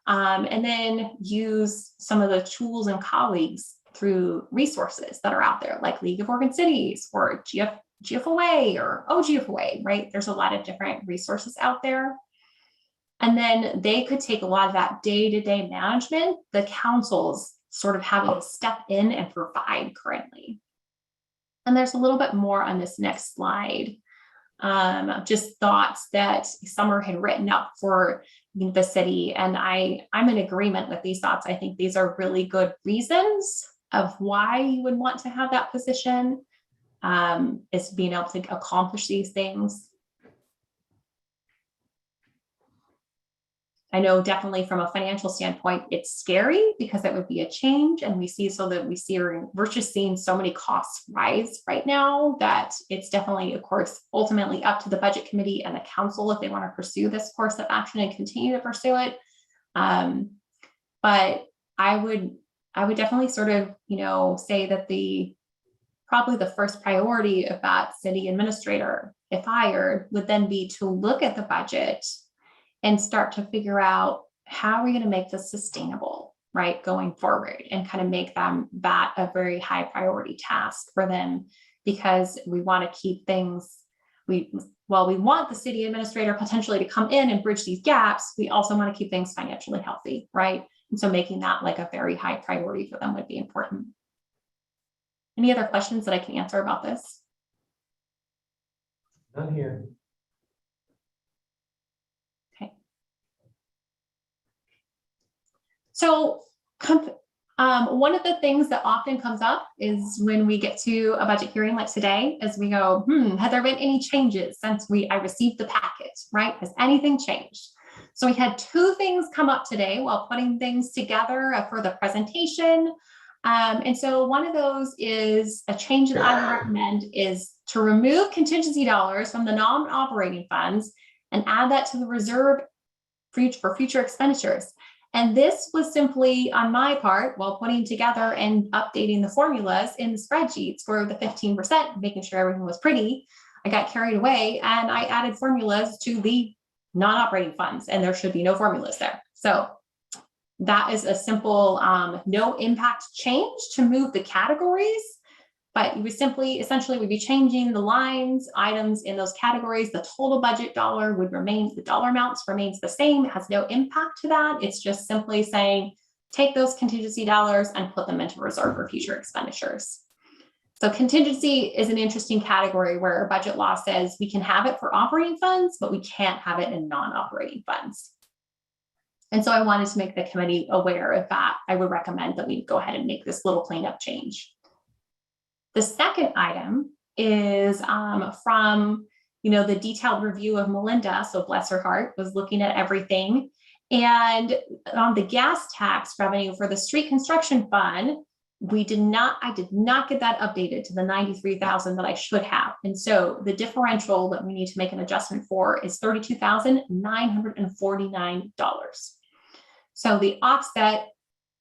and then use some of the tools and colleagues through resources that are out there, like League of Oregon Cities or GFOA or OGFOA, right? There's a lot of different resources out there. And then they could take a lot of that day-to-day management, the council's sort of having to step in and provide currently. And there's a little bit more on this next slide. Just thoughts that Summer had written up for the city. And I'm in agreement with these thoughts. I think these are really good reasons of why you would want to have that position, is being able to accomplish these things. I know definitely from a financial standpoint, it's scary because it would be a change, and we're just seeing so many costs rise right now that it's definitely, of course, ultimately up to the budget committee and the council if they want to pursue this course of action and continue to pursue it. But I would definitely sort of, say that probably the first priority of that city administrator, if hired, would then be to look at the budget and start to figure out how are we going to make this sustainable, right, going forward, and kind of make that a very high priority task for them, because we want to keep things, we want the city administrator potentially to come in and bridge these gaps. We also want to keep things financially healthy, right? And so making that like a very high priority for them would be important. Any other questions that I can answer about this? None here. So one of the things that often comes up is when we get to a budget hearing like today, is we go, have there been any changes since I received the packet, right? Has anything changed? So we had two things come up today while putting things together for the presentation. And so one of those is a change that I would recommend is to remove contingency dollars from the non-operating funds and add that to the reserve for future expenditures. And this was simply on my part while putting together and updating the formulas in the spreadsheets for the 15%, making sure everything was pretty. I got carried away and I added formulas to the non-operating funds, and there should be no formulas there. So that is a simple no impact change to move the categories, but you would essentially we'd be changing the lines, items in those categories. The total budget dollar would remain, the dollar amounts remains the same. It has no impact to that. It's just simply saying, take those contingency dollars and put them into reserve for future expenditures. So contingency is an interesting category where budget law says we can have it for operating funds, but we can't have it in non-operating funds. And so I wanted to make the committee aware of that. I would recommend that we go ahead and make this little cleanup change. The second item is from, the detailed review of Melinda. So bless her heart, was looking at everything. And on the gas tax revenue for the street construction fund, I did not get that updated to the 93,000 that I should have. And so the differential that we need to make an adjustment for is $32,949. So the offset,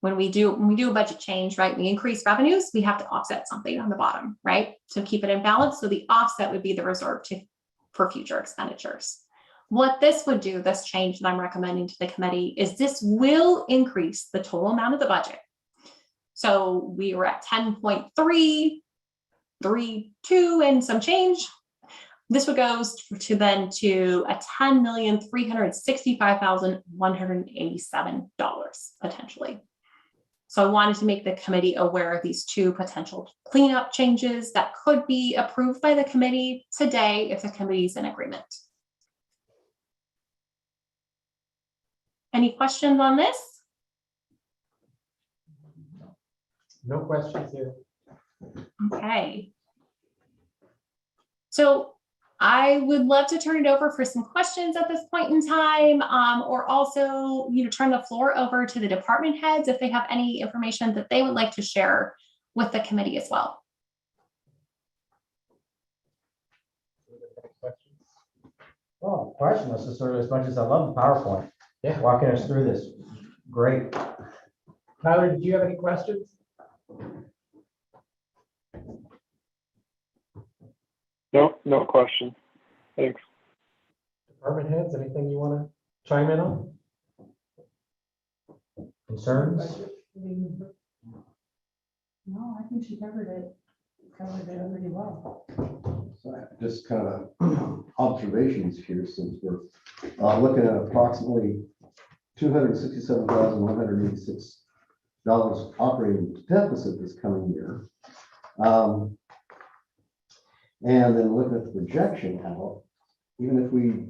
when we do a budget change, right, we increase revenues, we have to offset something on the bottom, right, to keep it in balance. So the offset would be the reserve for future expenditures. What this would do, this change that I'm recommending to the committee, is this will increase the total amount of the budget. So we were at 10.332 and some change. This would go to $10,365,187 potentially. So I wanted to make the committee aware of these two potential cleanup changes that could be approved by the committee today if the committee is in agreement. Any questions on this? No questions here. Okay. So I would love to turn it over for some questions at this point in time, or also, turn the floor over to the department heads if they have any information that they would like to share with the committee as well. Well, question necessarily as much as I love the PowerPoint. Yeah. Walking us through this. Great. Tyler, did you have any questions? No question. Thanks. Department heads, anything you want to chime in on? Concerns? No, I think she covered it pretty well. just kind of observations here, since we're looking at approximately $267,186 operating deficit this coming year. And then looking at the projection out, even if we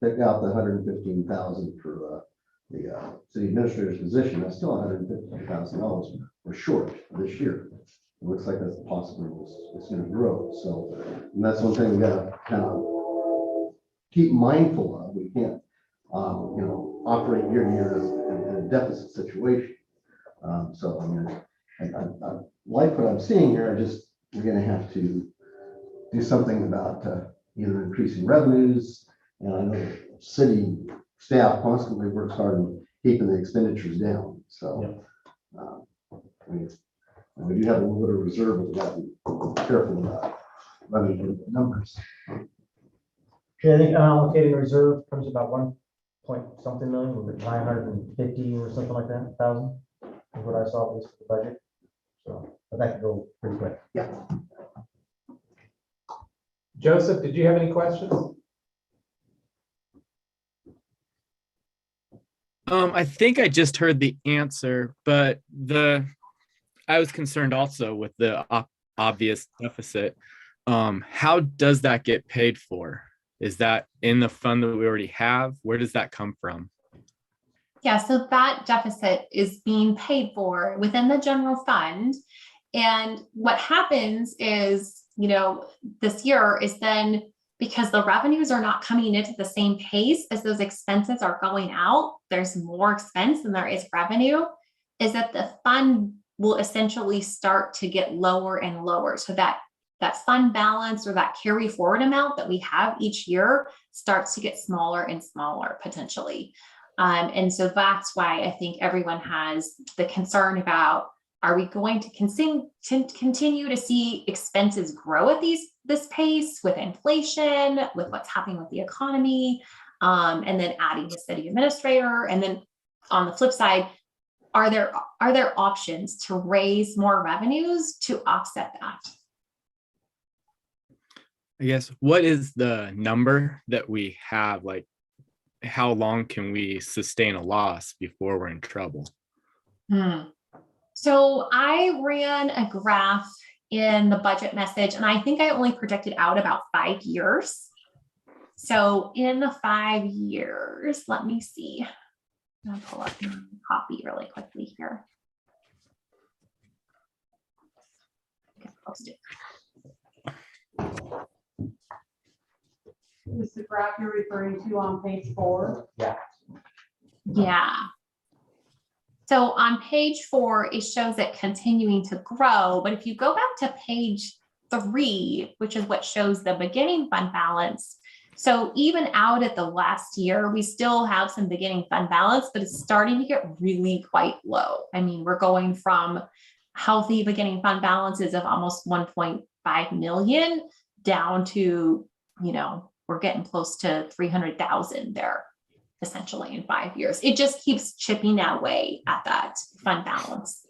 pick out the 115,000 for the city administrator's position, that's still $115,000 we're short this year. It looks like that's possibly it's going to grow. So, and that's one thing we got to kind of keep mindful of. We can't, operate year to year in a deficit situation. So, I mean, I like what I'm seeing here. We're going to have to do something about either increasing revenues, and I know the city staff constantly works hard on keeping the expenditures down. So, we do have a little bit of reserve, but we got to be careful about running numbers. Okay, I think unallocated reserve comes about 1 point something million, was it 950 or something like that, thousand, is what I saw at least for the budget. So, but that could go pretty quick. Joseph, did you have any questions? I think I just heard the answer, but I was concerned also with the obvious deficit. How does that get paid for? Is that in the fund that we already have? Where does that come from? Yeah, so that deficit is being paid for within the general fund. And what happens is, this year is then, because the revenues are not coming into the same pace as those expenses are going out, there's more expense than there is revenue, is that the fund will essentially start to get lower and lower. So that fund balance or that carry forward amount that we have each year starts to get smaller and smaller potentially. And so that's why I think everyone has the concern about, are we going to continue to see expenses grow at this pace with inflation, with what's happening with the economy, and then adding the city administrator? And then on the flip side, are there options to raise more revenues to offset that? I guess, what is the number that we have? Like, how long can we sustain a loss before we're in trouble? So I ran a graph in the budget message, and I think I only projected out about 5 years. So in the 5 years, let me see. I'm gonna pull up my copy really quickly here. Post it. Is the graph you're referring to on page 4? Yeah. So on page 4, it shows it continuing to grow. But if you go back to page 3, which is what shows the beginning fund balance. So even out at the last year, we still have some beginning fund balance, but it's starting to get really quite low. I mean, we're going from healthy beginning fund balances of almost 1.5 million down to, we're getting close to 300,000 there, essentially in 5 years. It just keeps chipping away at that fund balance.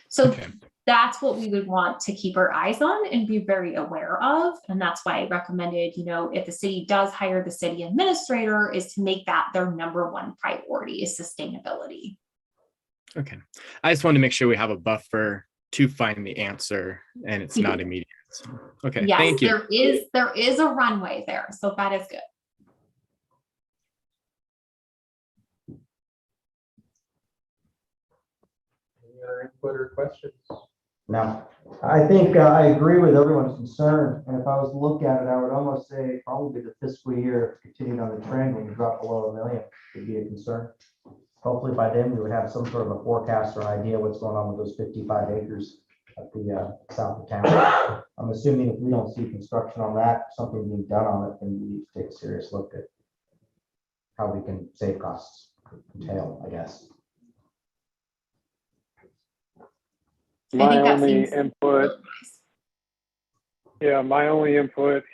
So that's what we would want to keep our eyes on and be very aware of. And that's why I recommended, if the city does hire the city administrator, is to make that their number one priority, is sustainability. Okay. I just wanted to make sure we have a buffer to find the answer and it's not immediate. Okay, yes, thank you. There is a runway there. So that is good. Any other input or questions? Now, I think I agree with everyone's concern, and if I was to look at it, I would almost say probably the fiscal year continuing on the trend, when you drop below 1 million, would be a concern. Hopefully by then we would have some sort of a forecast or idea what's going on with those 55 acres at the south of town. I'm assuming if we don't see construction on that, something being done on it, then we need to take a serious look at how we can save costs, tail, I guess. My only input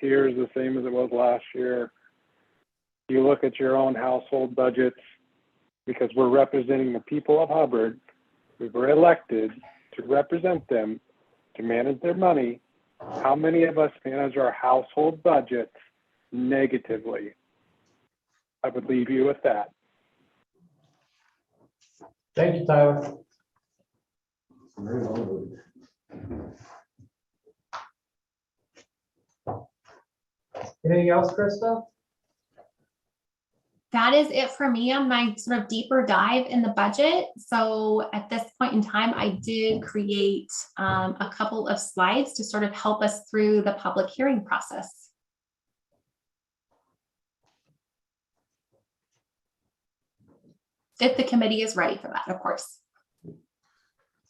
here is the same as it was last year. You look at your own household budgets, because we're representing the people of Hubbard. We were elected to represent them, to manage their money. How many of us manage our household budgets negatively? I would leave you with that. Thank you, Tyler. Very well voted. Anything else, Krista? That is it for me on my sort of deeper dive in the budget. So at this point in time, I did create a couple of slides to sort of help us through the public hearing process. If the committee is ready for that, of course.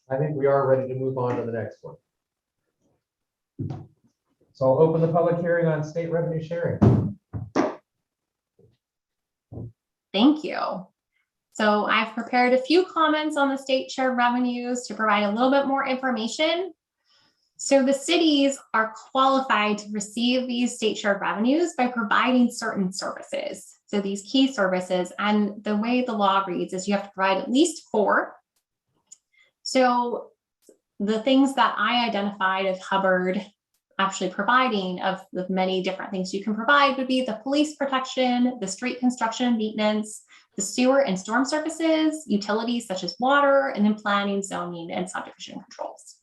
I think we are ready to move on to the next one. So I'll open the public hearing on state revenue sharing. Thank you. So I've prepared a few comments on the state share revenues to provide a little bit more information. So the cities are qualified to receive these state share revenues by providing certain services. So these key services, and the way the law reads is you have to provide at least 4. So the things that I identified as Hubbard actually providing of the many different things you can provide would be the police protection, the street construction and maintenance, the sewer and storm services, utilities such as water, and then planning, zoning, and subdivision controls.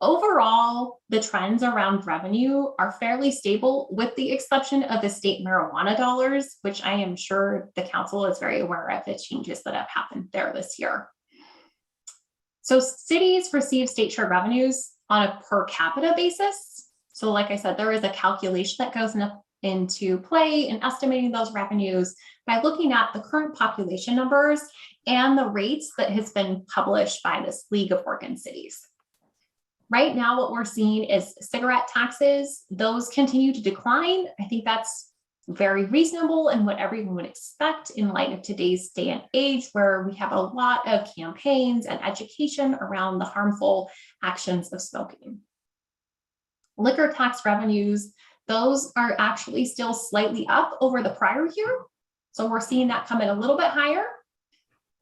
Overall, the trends around revenue are fairly stable with the exception of the state marijuana dollars, which I am sure the council is very aware of the changes that have happened there this year. So cities receive state share revenues on a per capita basis. So like I said, there is a calculation that goes into play in estimating those revenues by looking at the current population numbers and the rates that has been published by this League of Oregon Cities. Right now, what we're seeing is cigarette taxes. Those continue to decline. I think that's very reasonable and what everyone would expect in light of today's day and age, where we have a lot of campaigns and education around the harmful actions of smoking. Liquor tax revenues, those are actually still slightly up over the prior year. So we're seeing that come in a little bit higher.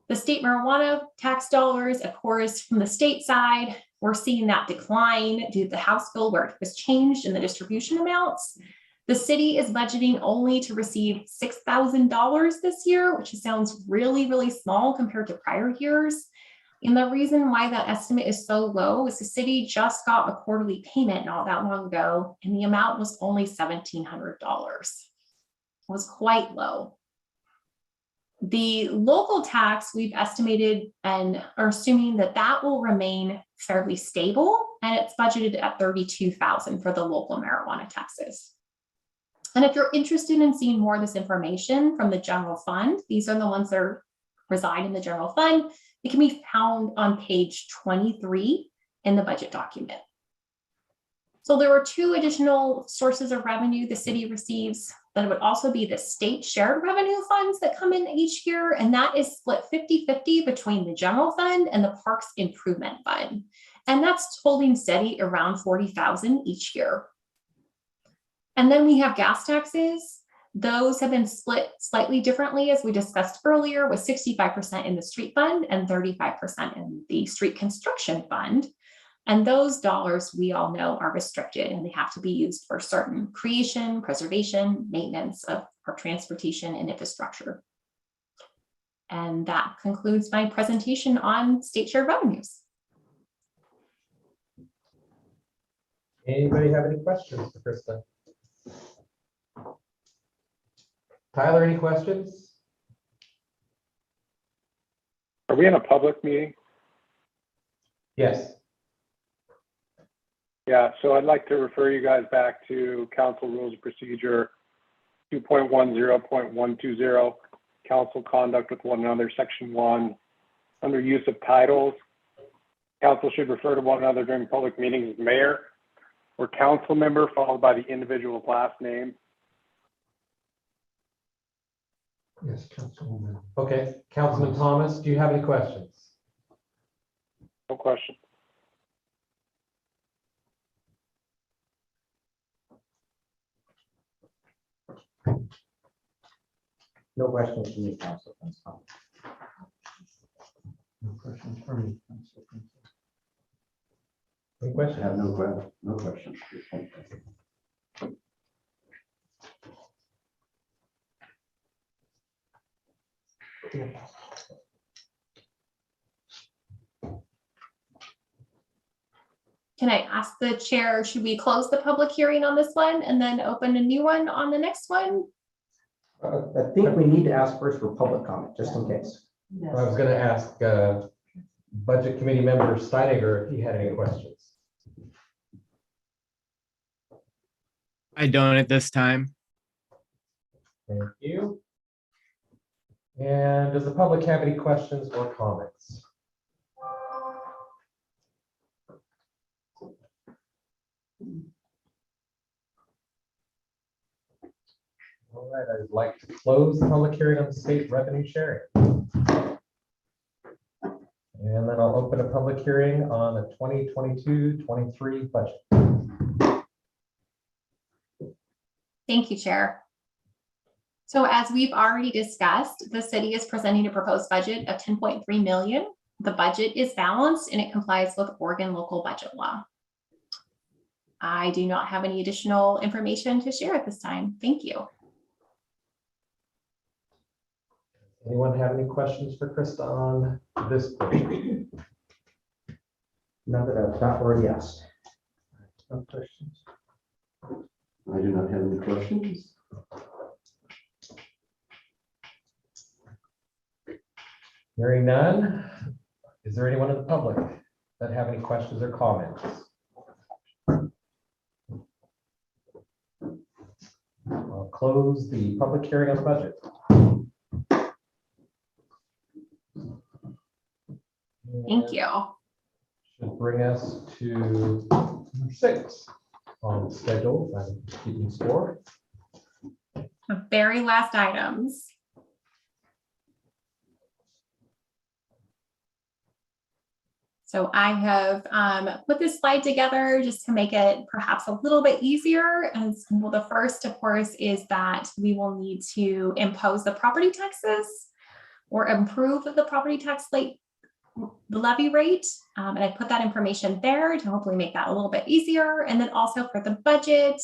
The state marijuana tax dollars, of course, from the state side, we're seeing that decline due to the House bill where it was changed in the distribution amounts. The city is budgeting only to receive $6,000 this year, which sounds really, really small compared to prior years. And the reason why that estimate is so low is the city just got a quarterly payment not that long ago, and the amount was only $1,700. It was quite low. The local tax we've estimated and are assuming that that will remain fairly stable, and it's budgeted at $32,000 for the local marijuana taxes. And if you're interested in seeing more of this information from the general fund, these are the ones that reside in the general fund. It can be found on page 23 in the budget document. So there were 2 additional sources of revenue the city receives, but it would also be the state shared revenue funds that come in each year. And that is split 50-50 between the general fund and the parks improvement fund. And that's holding steady around $40,000 each year. And then we have gas taxes. Those have been split slightly differently, as we discussed earlier, with 65% in the street fund and 35% in the street construction fund. And those dollars, we all know, are restricted and they have to be used for certain creation, preservation, maintenance of our transportation and infrastructure. And that concludes my presentation on state share revenues. Anybody have any questions for Krista? Tyler, any questions? Are we in a public meeting? Yes. Yeah, so I'd like to refer you guys back to Council Rules of Procedure 2.10.120, Council Conduct with One Another, Section 1, under use of titles. Council should refer to one another during public meetings as mayor or council member, followed by the individual's last name. Yes, Councilwoman. Okay, Councilman Thomas, do you have any questions? No question. No questions from you, Council. No questions for me, Council. Any I questions? have no questions. at this point. Can I ask the chair, should we close the public hearing on this one and then open a new one on the next one? I think we need to ask first for public comment, just in case. I was gonna ask, Budget Committee member Steininger if he had any questions. I don't at this time. Thank you. And does the public have any questions or comments? All right, I'd like to close the public hearing on state revenue sharing. And then I'll open a public hearing on the 2022-23 budget. Thank you, Chair. So as we've already discussed, the city is presenting a proposed budget of 10.3 million. The budget is balanced and it complies with Oregon local budget law. I do not have any additional information to share at this time. Thank you. Anyone have any questions for Krista on this portion? None that I've not already asked. No questions. I do not have any questions. Hearing none, is there anyone in the public that have any questions or comments? I'll close the public hearing on the budget. Thank you. Should bring us to number 6 on the schedule. I'm keeping score. The very last items. So I have put this slide together just to make it perhaps a little bit easier. As well, the first, of course, is that we will need to impose the property taxes or improve the property tax levy rate. And I put that information there to hopefully make that a little bit easier. And then also for the budget,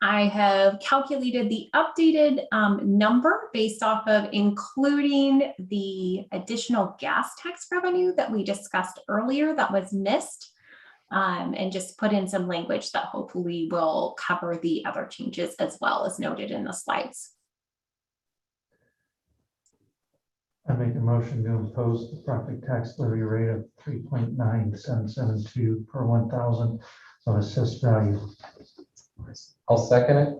I have calculated the updated number based off of including the additional gas tax revenue that we discussed earlier that was missed, and just put in some language that hopefully will cover the other changes as well as noted in the slides. I make a motion to impose the property tax levy rate of 3.9772 per 1,000 of assessed value. I'll second it.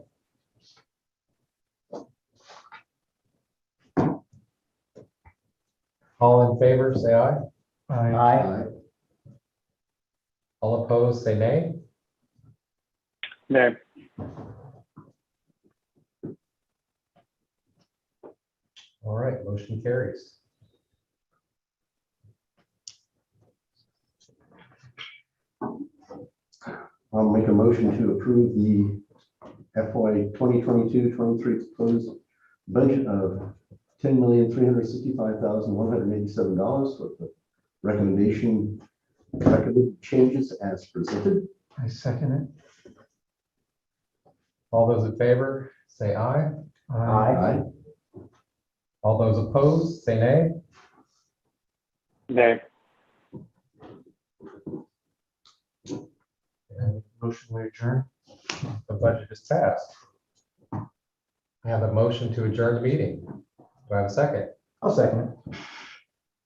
All in favor, say aye. Aye. All opposed, say nay. Nay. All right, motion carries. I'll make a motion to approve the FY 2022-23 proposed budget of $10,365,187 with the recommendation recommended changes as presented. I second it. All those in favor, say aye. Aye. All those opposed, say nay. Nay. And Motion we adjourn. the budget is passed. I have a motion to adjourn the meeting. Do I have a second? I'll second it.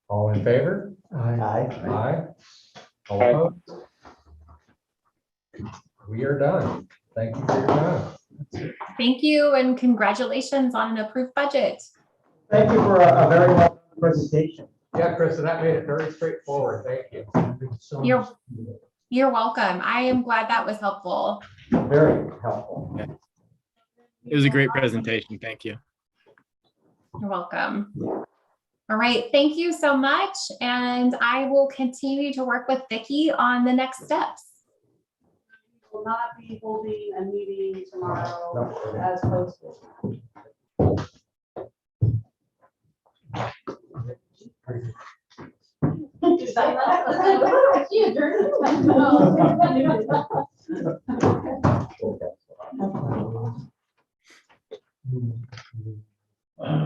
All in favor? Aye. Aye. Aye. All Aye. opposed? We are done. Thank you for your time. Thank you and congratulations on an approved budget. Thank you for a very well presentation. Yeah, Krista, that made it very straightforward. Thank you. You're welcome. I am glad that was helpful. Very helpful. It was a great presentation. Thank you. You're welcome. All right, thank you so much. And I will continue to work with Vicki on the next steps. Will not be holding a meeting tomorrow No. as posted. She adjourned.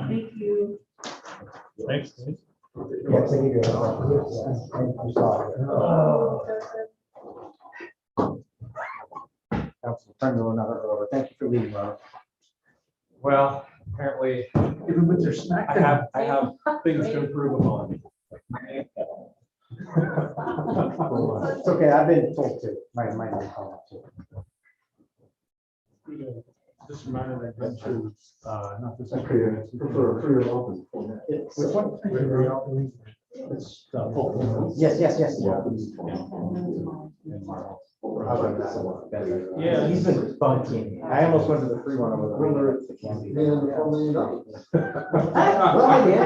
Thank you. Thanks. Dave. Yes, I give you I saw it. Council, turn to another order. Thank you for leaving, Robert. Well, apparently, Everyone's are smack. I have things to improve upon. It's okay, I've been told to. My name called too. Just a reminder that Ben should, not this. For your open. Which one? Yes, yes, yes. How about that? Yeah. He's been bunking. I almost went to the free one over the weekend. $4 million. Well, I did.